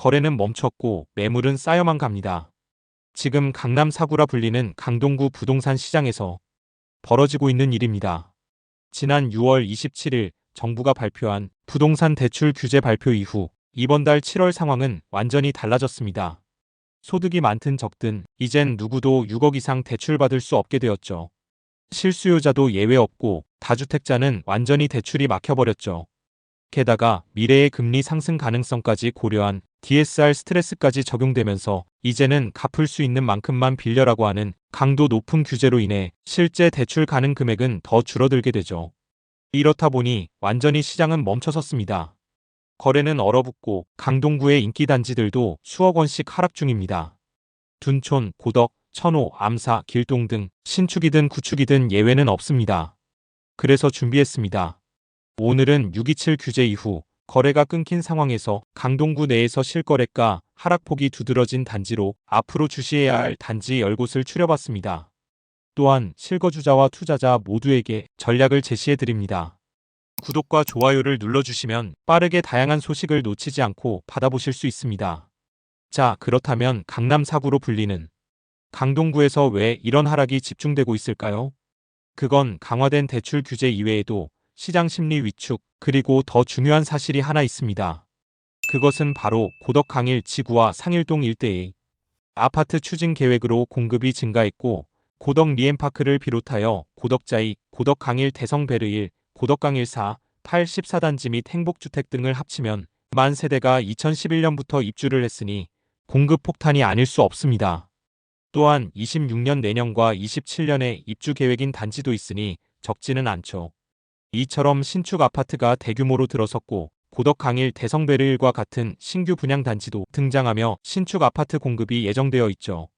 거래는 멈췄고 매물은 쌓여만 갑니다. 지금 강남 4구라 불리는 강동구 부동산 시장에서 벌어지고 있는 일입니다. 지난 6월 27일 정부가 발표한 부동산 대출 규제 발표 이후 이번 달 7월 상황은 완전히 달라졌습니다. 소득이 많든 적든 이젠 누구도 6억 이상 대출받을 수 없게 되었죠. 실수요자도 예외 없고 다주택자는 완전히 대출이 막혀버렸죠. 게다가 미래의 금리 상승 가능성까지 고려한 DSR 스트레스까지 적용되면서 이제는 갚을 수 있는 만큼만 빌려라고 하는 강도 높은 규제로 인해 실제 대출 가능 금액은 더 줄어들게 되죠. 이렇다 보니 완전히 시장은 멈춰섰습니다. 거래는 얼어붙고 강동구의 인기 단지들도 수억 원씩 하락 중입니다. 둔촌, 고덕, 천호, 암사, 길동 등 신축이든 구축이든 예외는 없습니다. 그래서 준비했습니다. 오늘은 6.27 규제 이후 거래가 끊긴 상황에서 강동구 내에서 실거래가 하락폭이 두드러진 단지로 앞으로 주시해야 할 단지 10곳을 추려봤습니다. 또한 실거주자와 투자자 모두에게 전략을 제시해드립니다. 구독과 좋아요를 눌러주시면 빠르게 다양한 소식을 놓치지 않고 받아보실 수 있습니다. 자, 그렇다면 강남 4구로 불리는 강동구에서 왜 이런 하락이 집중되고 있을까요? 그건 강화된 대출 규제 이외에도 시장 심리 위축, 그리고 더 중요한 사실이 하나 있습니다. 그것은 바로 고덕 강일 지구와 상일동 일대의 아파트 추진 계획으로 공급이 증가했고 고덕 리엠파크를 비롯하여 고덕자이, 고덕 강일 대성 베르일, 고덕 강일 4, 8, 14단지 및 행복주택 등을 합치면 만 세대가 2011년부터 입주를 했으니 공급 폭탄이 아닐 수 없습니다. 또한 26년 내년과 27년에 입주 계획인 단지도 있으니 적지는 않죠. 이처럼 신축 아파트가 대규모로 들어섰고 고덕 강일 대성베르일과 같은 신규 분양 단지도 등장하며 신축 아파트 공급이 예정되어 있죠.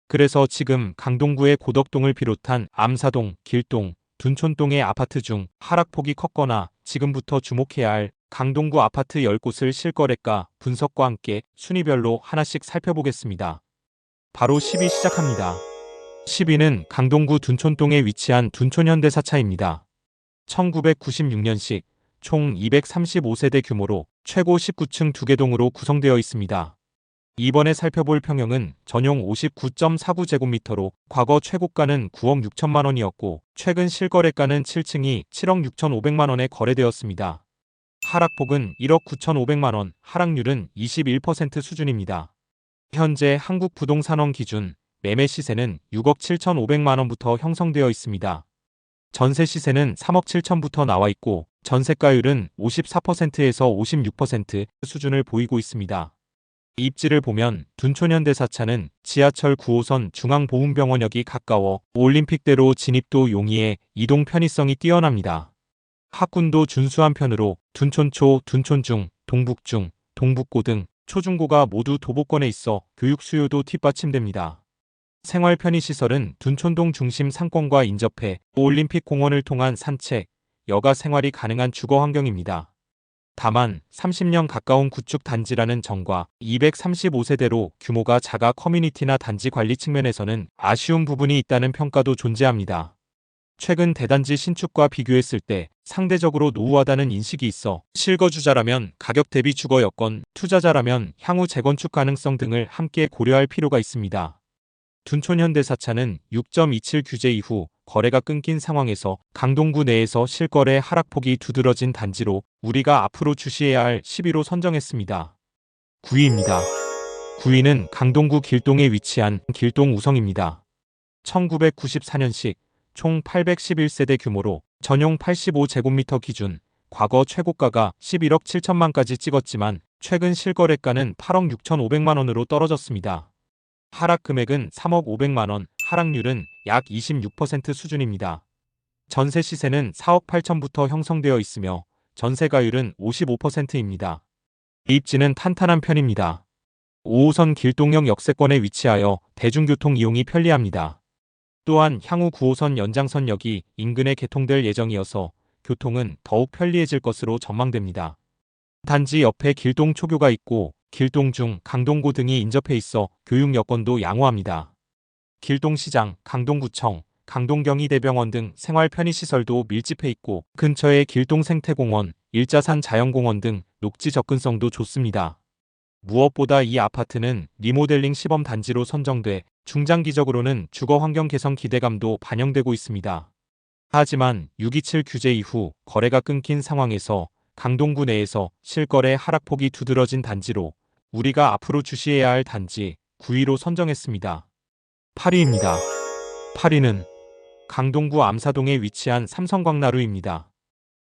그래서 지금 강동구의 고덕동을 비롯한 암사동, 길동, 둔촌동의 아파트 중 하락폭이 컸거나 지금부터 주목해야 할 강동구 아파트 10곳을 실거래가 분석과 함께 순위별로 하나씩 살펴보겠습니다. 바로 10위 시작합니다. 10위는 강동구 둔촌동에 위치한 둔촌현대사차입니다. 1996년식 총 235세대 규모로 최고 19층 2개 동으로 구성되어 있습니다. 이번에 살펴볼 평형은 전용 59.49제곱미터로 과거 최고가는 9억 6천만 원이었고 최근 실거래가는 7층이 7억 6천5백만 원에 거래되었습니다. 하락폭은 1억 9천5백만 원, 하락률은 21% 수준입니다. 현재 한국부동산원 기준 매매 시세는 6억 7천5백만 원부터 형성되어 있습니다. 전세 시세는 3억 7천부터 나와 있고 전세가율은 54%에서 56% 수준을 보이고 있습니다. 입지를 보면 둔촌현대사차는 지하철 9호선 중앙보훈병원역이 가까워 올림픽대로 진입도 용이해 이동 편의성이 뛰어납니다. 학군도 준수한 편으로 둔촌초, 둔촌중, 동북중, 동북고 등 초중고가 모두 도보권에 있어 교육 수요도 뒷받침됩니다. 생활 편의시설은 둔촌동 중심 상권과 인접해 올림픽 공원을 통한 산책, 여가 생활이 가능한 주거 환경입니다. 다만 30년 가까운 구축 단지라는 점과 235세대로 규모가 작아 커뮤니티나 단지 관리 측면에서는 아쉬운 부분이 있다는 평가도 존재합니다. 최근 대단지 신축과 비교했을 때 상대적으로 노후하다는 인식이 있어 실거주자라면 가격 대비 주거 여건, 투자자라면 향후 재건축 가능성 등을 함께 고려할 필요가 있습니다. 둔촌현대사차는 6.27 규제 이후 거래가 끊긴 상황에서 강동구 내에서 실거래 하락폭이 두드러진 단지로 우리가 앞으로 주시해야 할 10위로 선정했습니다. 9위입니다. 9위는 강동구 길동에 위치한 길동 우성입니다. 1994년식 총 811세대 규모로 전용 85제곱미터 기준 과거 최고가가 11억 7천만까지 찍었지만 최근 실거래가는 8억 6천5백만 원으로 떨어졌습니다. 하락 금액은 3억 5백만 원, 하락률은 약 26% 수준입니다. 전세 시세는 4억 8천부터 형성되어 있으며 전세가율은 55%입니다. 입지는 탄탄한 편입니다. 5호선 길동역 역세권에 위치하여 대중교통 이용이 편리합니다. 또한 향후 9호선 연장선역이 인근에 개통될 예정이어서 교통은 더욱 편리해질 것으로 전망됩니다. 단지 옆에 길동 초교가 있고 길동중, 강동고 등이 인접해 있어 교육 여건도 양호합니다. 길동시장, 강동구청, 강동경희대병원 등 생활 편의시설도 밀집해 있고 근처에 길동생태공원, 일자산 자연공원 등 녹지 접근성도 좋습니다. 무엇보다 이 아파트는 리모델링 시범 단지로 선정돼 중장기적으로는 주거 환경 개선 기대감도 반영되고 있습니다. 하지만 627 규제 이후 거래가 끊긴 상황에서 강동구 내에서 실거래 하락폭이 두드러진 단지로 우리가 앞으로 주시해야 할 단지 9위로 선정했습니다. 8위입니다. 8위는 강동구 암사동에 위치한 삼성광나루입니다.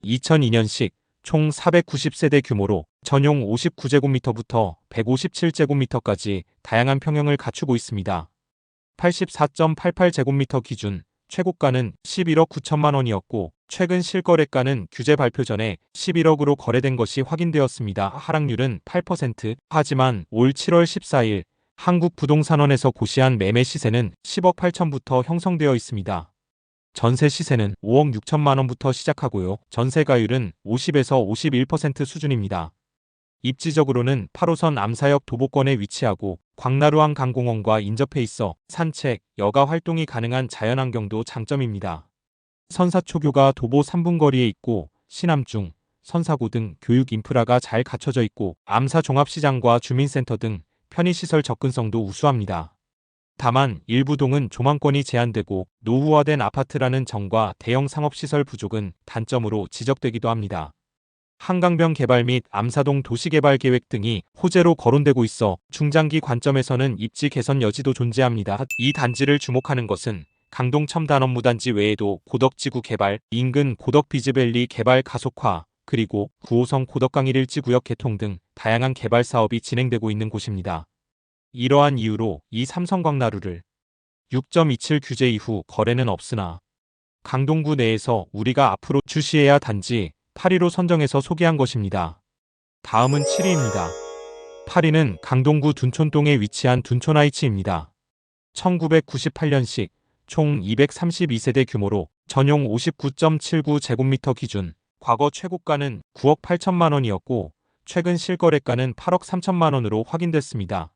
2002년식 총 490세대 규모로 전용 59제곱미터부터 157제곱미터까지 다양한 평형을 갖추고 있습니다. 84.88제곱미터 기준 최고가는 11억 9천만 원이었고 최근 실거래가는 규제 발표 전에 11억으로 거래된 것이 확인되었습니다. 하락률은 8%. 하지만 올 7월 14일 한국부동산원에서 고시한 매매 시세는 10억 8천부터 형성되어 있습니다. 전세 시세는 5억 6천만 원부터 시작하고요. 전세가율은 50에서 51% 수준입니다. 입지적으로는 8호선 암사역 도보권에 위치하고 광나루항 강공원과 인접해 있어 산책, 여가 활동이 가능한 자연환경도 장점입니다. 선사초교가 도보 3분 거리에 있고 신암중, 선사고 등 교육 인프라가 잘 갖춰져 있고 암사 종합시장과 주민센터 등 편의시설 접근성도 우수합니다. 다만 일부 동은 조망권이 제한되고 노후화된 아파트라는 점과 대형 상업시설 부족은 단점으로 지적되기도 합니다. 한강변 개발 및 암사동 도시개발 계획 등이 호재로 거론되고 있어 중장기 관점에서는 입지 개선 여지도 존재합니다. 이 단지를 주목하는 것은 강동 첨단업무단지 외에도 고덕지구 개발, 인근 고덕비즈밸리 개발 가속화, 그리고 9호선 고덕강일일지구역 개통 등 다양한 개발 사업이 진행되고 있는 곳입니다. 이러한 이유로 이 삼성광나루를 6.27 규제 이후 거래는 없으나 강동구 내에서 우리가 앞으로 주시해야 단지 8위로 선정해서 소개한 것입니다. 다음은 7위입니다. 8위는 강동구 둔촌동에 위치한 둔촌하이츠입니다. 1998년식 총 232세대 규모로 전용 59.79제곱미터 기준 과거 최고가는 9억 8천만 원이었고 최근 실거래가는 8억 3천만 원으로 확인됐습니다.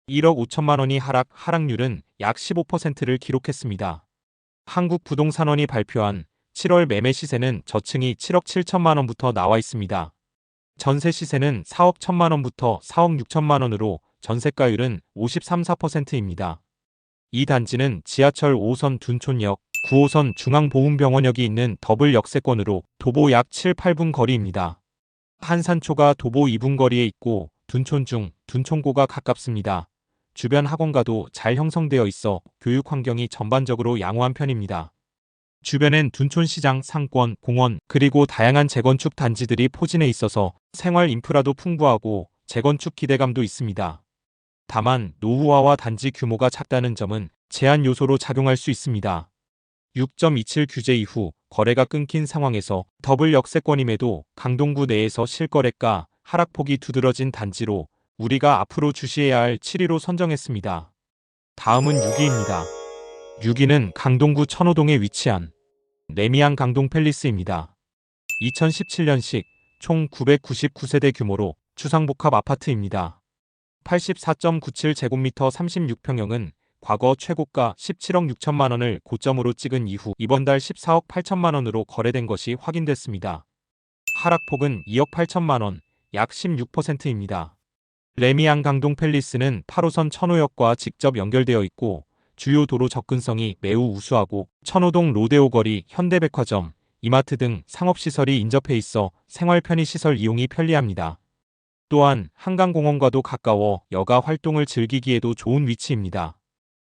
1억 5천만 원이 하락률은 약 15%를 기록했습니다. 한국부동산원이 발표한 7월 매매 시세는 저층이 7억 7천만 원부터 나와 있습니다. 전세 시세는 4억 1천만 원부터 4억 6천만 원으로 전세가율은 53.4%입니다. 이 단지는 지하철 5호선 둔촌역, 9호선 중앙보훈병원역이 있는 더블 역세권으로 도보 약 7, 8분 거리입니다. 한산초가 도보 2분 거리에 있고 둔촌중, 둔촌고가 가깝습니다. 주변 학원가도 잘 형성되어 있어 교육 환경이 전반적으로 양호한 편입니다. 주변엔 둔촌시장, 상권, 공원, 그리고 다양한 재건축 단지들이 포진해 있어서 생활 인프라도 풍부하고 재건축 기대감도 있습니다. 다만 노후화와 단지 규모가 작다는 점은 제한 요소로 작용할 수 있습니다. 6.27 규제 이후 거래가 끊긴 상황에서 더블 역세권임에도 강동구 내에서 실거래가 하락폭이 두드러진 단지로 우리가 앞으로 주시해야 할 7위로 선정했습니다. 다음은 6위입니다. 6위는 강동구 천호동에 위치한 레미안 강동 팰리스입니다. 2017년식 총 999세대 규모로 주상복합 아파트입니다. 84.97제곱미터 36평형은 과거 최고가 17억 6천만 원을 고점으로 찍은 이후 이번 달 14억 8천만 원으로 거래된 것이 확인됐습니다. 하락폭은 2억 8천만 원, 약 16%입니다. 레미안 강동 팰리스는 8호선 천호역과 직접 연결되어 있고 주요 도로 접근성이 매우 우수하고 천호동 로데오 거리, 현대백화점, 이마트 등 상업시설이 인접해 있어 생활 편의시설 이용이 편리합니다. 또한 한강공원과도 가까워 여가 활동을 즐기기에도 좋은 위치입니다.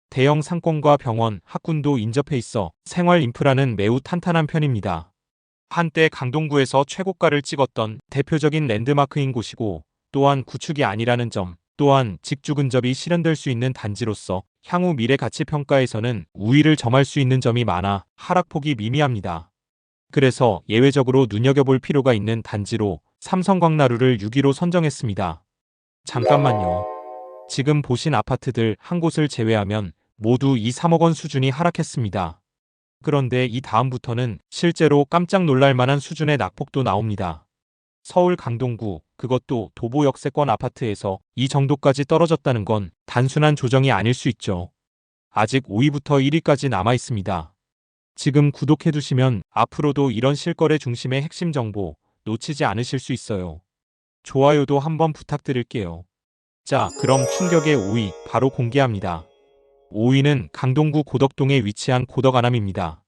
대형 상권과 병원, 학군도 인접해 있어 생활 인프라는 매우 탄탄한 편입니다. 한때 강동구에서 최고가를 찍었던 대표적인 랜드마크인 곳이고 또한 구축이 아니라는 점, 또한 직주 근접이 실현될 수 있는 단지로서 향후 미래 가치 평가에서는 우위를 점할 수 있는 점이 많아 하락폭이 미미합니다. 그래서 예외적으로 눈여겨볼 필요가 있는 단지로 삼성광나루를 6위로 선정했습니다. 잠깐만요. 지금 보신 아파트들 한 곳을 제외하면 모두 2, 3억 원 수준이 하락했습니다. 그런데 이 다음부터는 실제로 깜짝 놀랄 만한 수준의 낙폭도 나옵니다. 서울 강동구, 그것도 도보 역세권 아파트에서 이 정도까지 떨어졌다는 건 단순한 조정이 아닐 수 있죠. 아직 5위부터 1위까지 남아 있습니다. 지금 구독해두시면 앞으로도 이런 실거래 중심의 핵심 정보 놓치지 않으실 수 있어요. 좋아요도 한번 부탁드릴게요. 자, 그럼 충격의 5위 바로 공개합니다. 5위는 강동구 고덕동에 위치한 고덕아남입니다.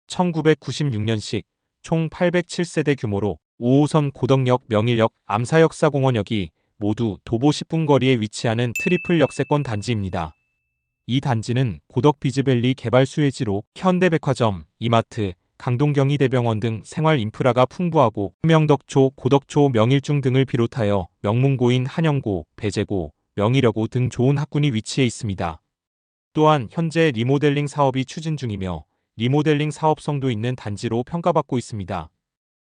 1996년식 총 807세대 규모로 5호선 고덕역, 명일역, 암사역사공원역이 모두 도보 10분 거리에 위치하는 트리플 역세권 단지입니다. 이 단지는 고덕 비즈밸리 개발 수혜지로 현대백화점, 이마트, 강동경희대병원 등 생활 인프라가 풍부하고 명덕초, 고덕초, 명일중 등을 비롯하여 명문고인 한영고, 배재고, 명일여고 등 좋은 학군이 위치해 있습니다. 또한 현재 리모델링 사업이 추진 중이며 리모델링 사업성도 있는 단지로 평가받고 있습니다.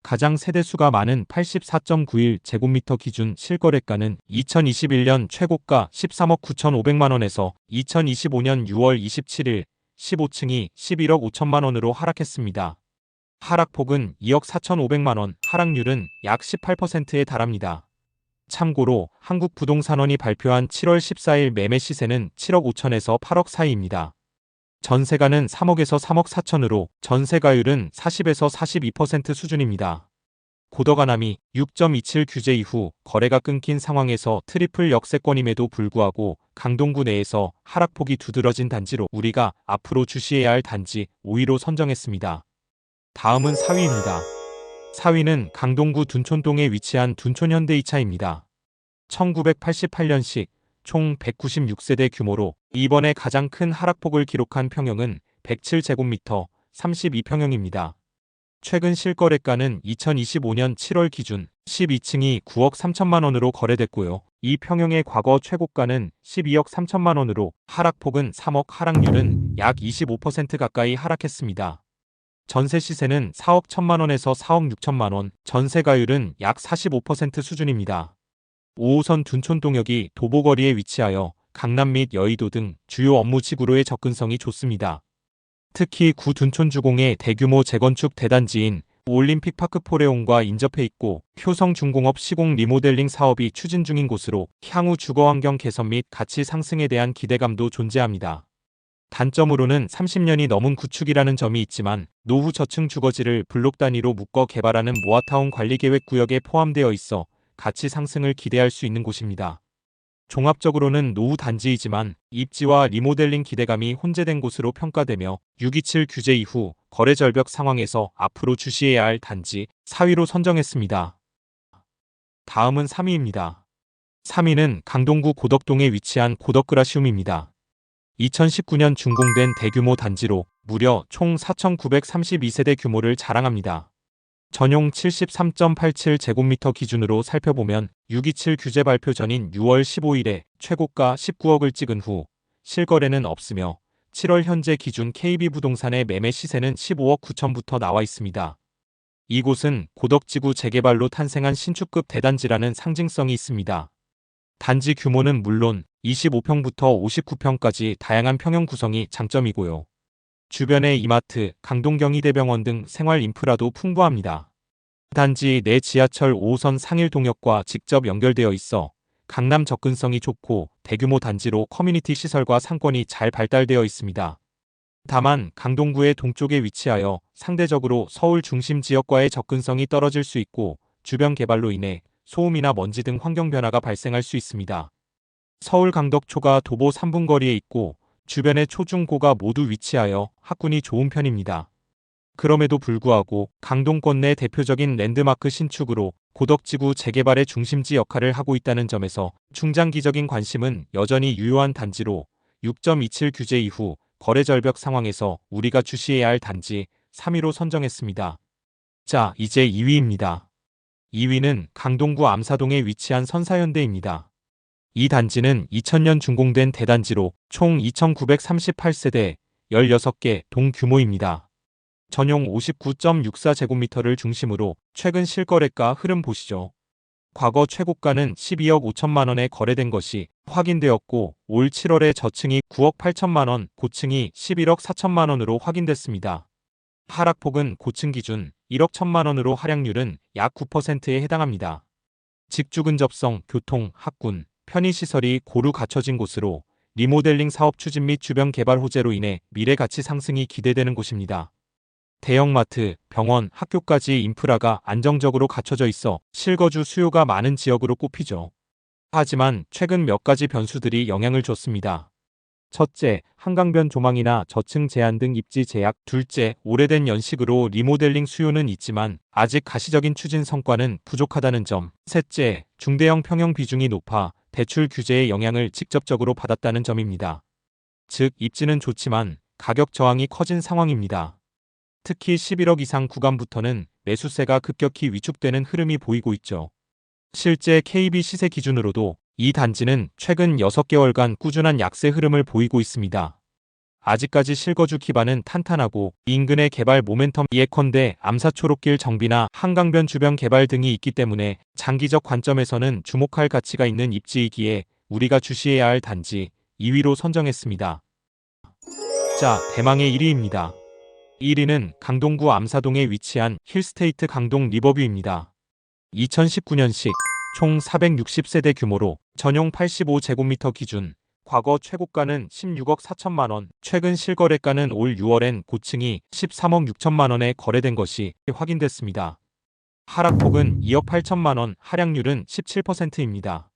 가장 세대수가 많은 84.91제곱미터 기준 실거래가는 2021년 최고가 13억 9,500만 원에서 2025년 6월 27일 15층이 11억 5천만 원으로 하락했습니다. 하락폭은 2억 4,500만 원, 하락률은 약 18%에 달합니다. 참고로 한국부동산원이 발표한 7월 14일 매매 시세는 7억 5천에서 8억 사이입니다. 전세가는 3억에서 3억 4천으로 전세가율은 40에서 42% 수준입니다. 고덕아남이 6.27 규제 이후 거래가 끊긴 상황에서 트리플 역세권임에도 불구하고 강동구 내에서 하락폭이 두드러진 단지로 우리가 앞으로 주시해야 할 단지 5위로 선정했습니다. 다음은 4위입니다. 4위는 강동구 둔촌동에 위치한 둔촌현대이차입니다. 1988년식 총 196세대 규모로 이번에 가장 큰 하락폭을 기록한 평형은 107제곱미터 32평형입니다. 최근 실거래가는 2025년 7월 기준 12층이 9억 3천만 원으로 거래됐고요. 이 평형의 과거 최고가는 12억 3천만 원으로 하락폭은 3억, 하락률은 약 25% 가까이 하락했습니다. 전세 시세는 4억 1천만 원에서 4억 6천만 원, 전세가율은 약 45% 수준입니다. 5호선 둔촌동역이 도보거리에 위치하여 강남 및 여의도 등 주요 업무 지구로의 접근성이 좋습니다. 특히 구 둔촌주공의 대규모 재건축 대단지인 올림픽파크 포레온과 인접해 있고 효성중공업 시공 리모델링 사업이 추진 중인 곳으로 향후 주거환경 개선 및 가치 상승에 대한 기대감도 존재합니다. 단점으로는 30년이 넘은 구축이라는 점이 있지만 노후 저층 주거지를 블록 단위로 묶어 개발하는 모아타운 관리계획 구역에 포함되어 있어 가치 상승을 기대할 수 있는 곳입니다. 종합적으로는 노후 단지이지만 입지와 리모델링 기대감이 혼재된 곳으로 평가되며 627 규제 이후 거래 절벽 상황에서 앞으로 주시해야 할 단지 4위로 선정했습니다. 다음은 3위입니다. 3위는 강동구 고덕동에 위치한 고덕그라시움입니다. 2019년 준공된 대규모 단지로 무려 총 4,932세대 규모를 자랑합니다. 전용 73.87제곱미터 기준으로 살펴보면 627 규제 발표 전인 6월 15일에 최고가 19억을 찍은 후 실거래는 없으며 7월 현재 기준 KB부동산의 매매 시세는 15억 9천부터 나와 있습니다. 이곳은 고덕지구 재개발로 탄생한 신축급 대단지라는 상징성이 있습니다. 단지 규모는 물론 25평부터 59평까지 다양한 평형 구성이 장점이고요. 주변에 이마트, 강동경희대병원 등 생활 인프라도 풍부합니다. 단지 내 지하철 5호선 상일동역과 직접 연결되어 있어 강남 접근성이 좋고 대규모 단지로 커뮤니티 시설과 상권이 잘 발달되어 있습니다. 다만 강동구의 동쪽에 위치하여 상대적으로 서울 중심 지역과의 접근성이 떨어질 수 있고 주변 개발로 인해 소음이나 먼지 등 환경 변화가 발생할 수 있습니다. 서울 강덕초가 도보 3분 거리에 있고 주변에 초중고가 모두 위치하여 학군이 좋은 편입니다. 그럼에도 불구하고 강동권 내 대표적인 랜드마크 신축으로 고덕지구 재개발의 중심지 역할을 하고 있다는 점에서 중장기적인 관심은 여전히 유효한 단지로 6.27 규제 이후 거래 절벽 상황에서 우리가 주시해야 할 단지 3위로 선정했습니다. 자, 이제 2위입니다. 2위는 강동구 암사동에 위치한 선사현대입니다. 이 단지는 2000년 준공된 대단지로 총 2938세대 16개 동 규모입니다. 전용 59.64제곱미터를 중심으로 최근 실거래가 흐름 보시죠. 과거 최고가는 12억 5천만 원에 거래된 것이 확인되었고 올 7월에 저층이 9억 8천만 원, 고층이 11억 4천만 원으로 확인됐습니다. 하락폭은 고층 기준 1억 1천만 원으로 하락률은 약 9%에 해당합니다. 직주 근접성, 교통, 학군, 편의시설이 고루 갖춰진 곳으로 리모델링 사업 추진 및 주변 개발 호재로 인해 미래 가치 상승이 기대되는 곳입니다. 대형마트, 병원, 학교까지 인프라가 안정적으로 갖춰져 있어 실거주 수요가 많은 지역으로 꼽히죠. 하지만 최근 몇 가지 변수들이 영향을 줬습니다. 첫째, 한강변 조망이나 저층 제한 등 입지 제약. 둘째, 오래된 연식으로 리모델링 수요는 있지만 아직 가시적인 추진 성과는 부족하다는 점. 셋째, 중대형 평형 비중이 높아 대출 규제의 영향을 직접적으로 받았다는 점입니다. 즉, 입지는 좋지만 가격 저항이 커진 상황입니다. 특히 11억 이상 구간부터는 매수세가 급격히 위축되는 흐름이 보이고 있죠. 실제 KB 시세 기준으로도 이 단지는 최근 6개월간 꾸준한 약세 흐름을 보이고 있습니다. 아직까지 실거주 기반은 탄탄하고 인근의 개발 모멘텀, 예컨대 암사초록길 정비나 한강변 주변 개발 등이 있기 때문에 장기적 관점에서는 주목할 가치가 있는 입지이기에 우리가 주시해야 할 단지 2위로 선정했습니다. 자, 대망의 1위입니다. 1위는 강동구 암사동에 위치한 힐스테이트 강동 리버뷰입니다. 2019년식 총 460세대 규모로 전용 85제곱미터 기준 과거 최고가는 16억 4천만 원, 최근 실거래가는 올 6월엔 고층이 13억 6천만 원에 거래된 것이 확인됐습니다. 하락폭은 2억 8천만 원, 하락률은 17%입니다.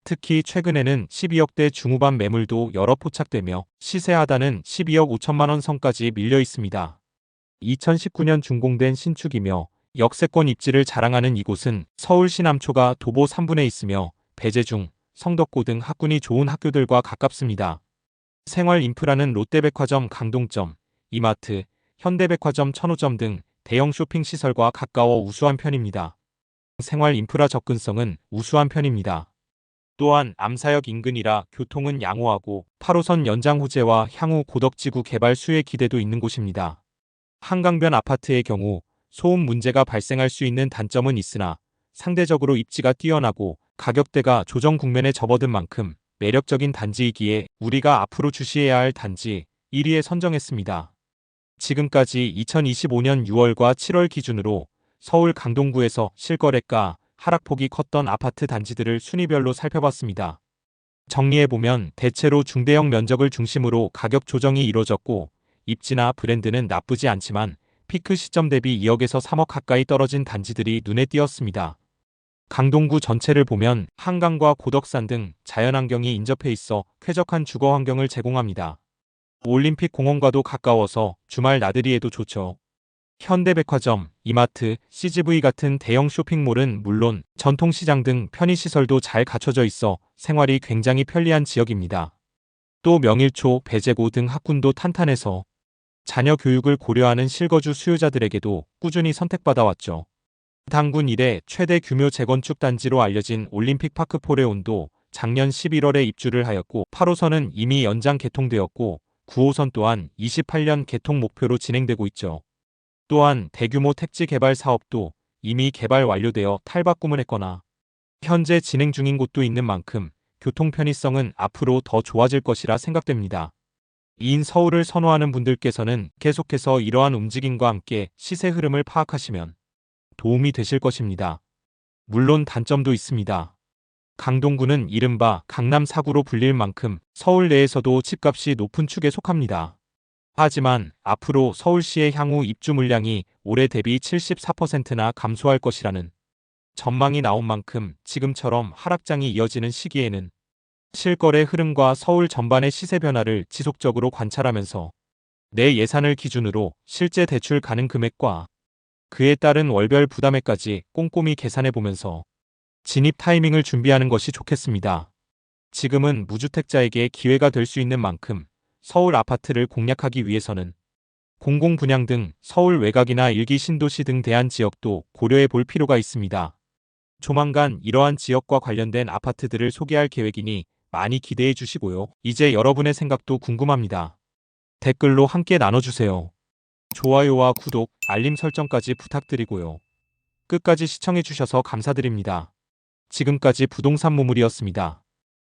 특히 최근에는 12억대 중후반 매물도 여러 포착되며 시세 하단은 12억 5천만 원 선까지 밀려 있습니다. 2019년 준공된 신축이며 역세권 입지를 자랑하는 이곳은 서울시 남초가 도보 3분에 있으며 배재중, 성덕고 등 학군이 좋은 학교들과 가깝습니다. 생활 인프라는 롯데백화점 강동점, 이마트, 현대백화점 천호점 등 대형 쇼핑 시설과 가까워 우수한 편입니다. 생활 인프라 접근성은 우수한 편입니다. 또한 암사역 인근이라 교통은 양호하고 8호선 연장 호재와 향후 고덕지구 개발 수혜 기대도 있는 곳입니다. 한강변 아파트의 경우 소음 문제가 발생할 수 있는 단점은 있으나 상대적으로 입지가 뛰어나고 가격대가 조정 국면에 접어든 만큼 매력적인 단지이기에 우리가 앞으로 주시해야 할 단지 1위에 선정했습니다. 지금까지 2025년 6월과 7월 기준으로 서울 강동구에서 실거래가 하락폭이 컸던 아파트 단지들을 순위별로 살펴봤습니다. 정리해보면 대체로 중대형 면적을 중심으로 가격 조정이 이뤄졌고 입지나 브랜드는 나쁘지 않지만 피크 시점 대비 2억에서 3억 가까이 떨어진 단지들이 눈에 띄었습니다. 강동구 전체를 보면 한강과 고덕산 등 자연환경이 인접해 있어 쾌적한 주거 환경을 제공합니다. 올림픽 공원과도 가까워서 주말 나들이에도 좋죠. 현대백화점, 이마트, CGV 같은 대형 쇼핑몰은 물론 전통시장 등 편의시설도 잘 갖춰져 있어 생활이 굉장히 편리한 지역입니다. 또 명일초, 배재고 등 학군도 탄탄해서 자녀 교육을 고려하는 실거주 수요자들에게도 꾸준히 선택받아왔죠. 당군 이래 최대 규모 재건축 단지로 알려진 올림픽파크 포레온도 작년 11월에 입주를 하였고 8호선은 이미 연장 개통되었고 9호선 또한 28년 개통 목표로 진행되고 있죠. 또한 대규모 택지 개발 사업도 이미 개발 완료되어 탈바꿈을 했거나 현재 진행 중인 곳도 있는 만큼 교통 편의성은 앞으로 더 좋아질 것이라 생각됩니다. 이인 서울을 선호하는 분들께서는 계속해서 이러한 움직임과 함께 시세 흐름을 파악하시면 도움이 되실 것입니다. 물론 단점도 있습니다. 강동구는 이른바 강남 4구로 불릴 만큼 서울 내에서도 집값이 높은 축에 속합니다. 하지만 앞으로 서울시의 향후 입주 물량이 올해 대비 74%나 감소할 것이라는 전망이 나온 만큼 지금처럼 하락장이 이어지는 시기에는 실거래 흐름과 서울 전반의 시세 변화를 지속적으로 관찰하면서 내 예산을 기준으로 실제 대출 가능 금액과 그에 따른 월별 부담액까지 꼼꼼히 계산해보면서 진입 타이밍을 준비하는 것이 좋겠습니다. 지금은 무주택자에게 기회가 될 수 있는 만큼 서울 아파트를 공략하기 위해서는 공공분양 등 서울 외곽이나 일기 신도시 등 대안 지역도 고려해 볼 필요가 있습니다. 조만간 이러한 지역과 관련된 아파트들을 소개할 계획이니 많이 기대해 주시고요. 이제 여러분의 생각도 궁금합니다. 댓글로 함께 나눠주세요. 좋아요와 구독, 알림 설정까지 부탁드리고요. 끝까지 시청해 주셔서 감사드립니다. 지금까지 부동산 모물이었습니다.